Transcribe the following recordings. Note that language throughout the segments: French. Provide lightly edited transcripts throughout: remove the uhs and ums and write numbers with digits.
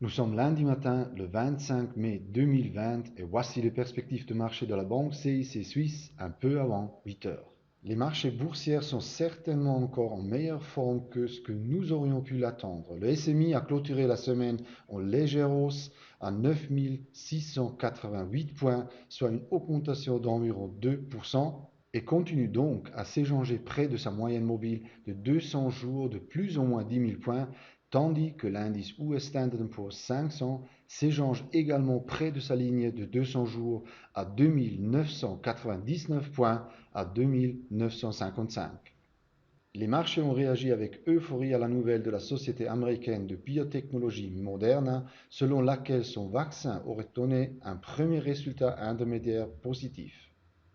Nous sommes lundi matin, le 25 mai 2020, et voici les perspectives de marché de la banque CIC Suisse un peu avant 8 heures. Les marchés boursiers sont certainement encore en meilleure forme que ce que nous aurions pu l'attendre. Le SMI a clôturé la semaine en légère hausse à 9 688 points, soit une augmentation d'environ 2%, et continue donc à s'échanger près de sa moyenne mobile de 200 jours de plus ou moins 10 000 points, tandis que l'indice US Standard Poor's 500 s'échange également près de sa ligne de 200 jours à 2999 points à 2955. Les marchés ont réagi avec euphorie à la nouvelle de la société américaine de biotechnologie Moderna, selon laquelle son vaccin aurait donné un premier résultat intermédiaire positif.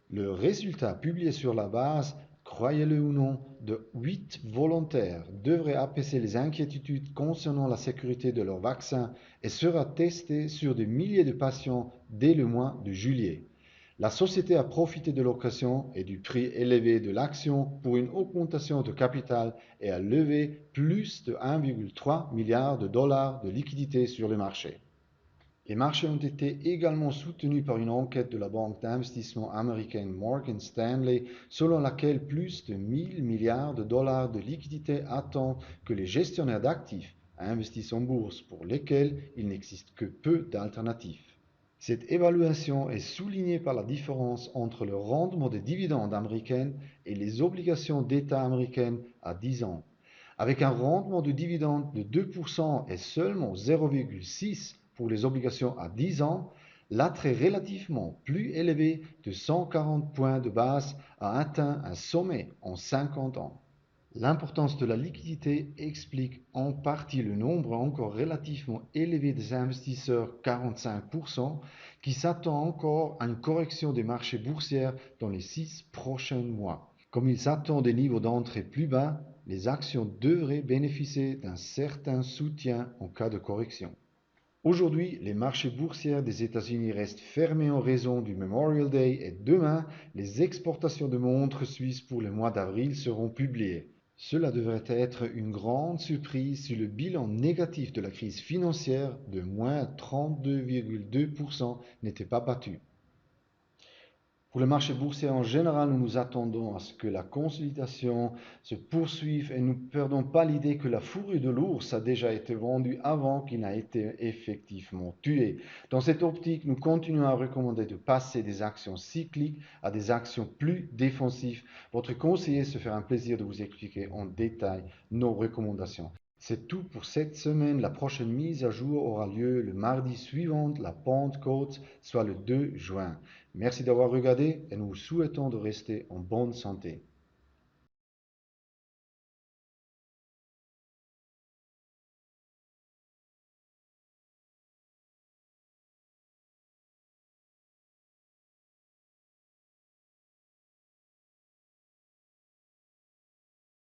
Le résultat, publié sur la base, croyez-le ou non, de 8 volontaires, devrait apaiser les inquiétudes concernant la sécurité de leur vaccin et sera testé sur des milliers de patients dès le mois de juillet. La société a profité de l'occasion et du prix élevé de l'action pour une augmentation de capital et a levé plus de 1,3 milliard de dollars de liquidités sur le marché. Les marchés ont été également soutenus par une enquête de la banque d'investissement américaine Morgan Stanley, selon laquelle plus de 1000 milliards de dollars de liquidités attendent que les gestionnaires d'actifs investissent en bourse, pour lesquels il n'existe que peu d'alternatives. Cette évaluation est soulignée par la différence entre le rendement des dividendes américaines et les obligations d'État américaines à 10 ans. Avec un rendement de dividendes de 2% et seulement 0,6% pour les obligations à 10 ans, l'attrait relativement plus élevé de 140 points de base a atteint un sommet en 50 ans. L'importance de la liquidité explique en partie le nombre encore relativement élevé des investisseurs, 45%, qui s'attendent encore à une correction des marchés boursiers dans les 6 prochains mois. Comme ils attendent des niveaux d'entrée plus bas, les actions devraient bénéficier d'un certain soutien en cas de correction. Aujourd'hui, les marchés boursiers des États-Unis restent fermés en raison du Memorial Day, et demain, les exportations de montres suisses pour le mois d'avril seront publiées. Cela devrait être une grande surprise si le bilan négatif de la crise financière de moins 32,2% n'était pas battu. Pour le marché boursier en général, nous nous attendons à ce que la consolidation se poursuive et nous ne perdons pas l'idée que la fourrure de l'ours a déjà été vendue avant qu'il n'ait été effectivement tué. Dans cette optique, nous continuons à recommander de passer des actions cycliques à des actions plus défensives. Votre conseiller se fera un plaisir de vous expliquer en détail nos recommandations. C'est tout pour cette semaine. La prochaine mise à jour aura lieu le mardi suivant la Pentecôte, soit le 2 juin. Merci d'avoir regardé et nous vous souhaitons de rester en bonne santé.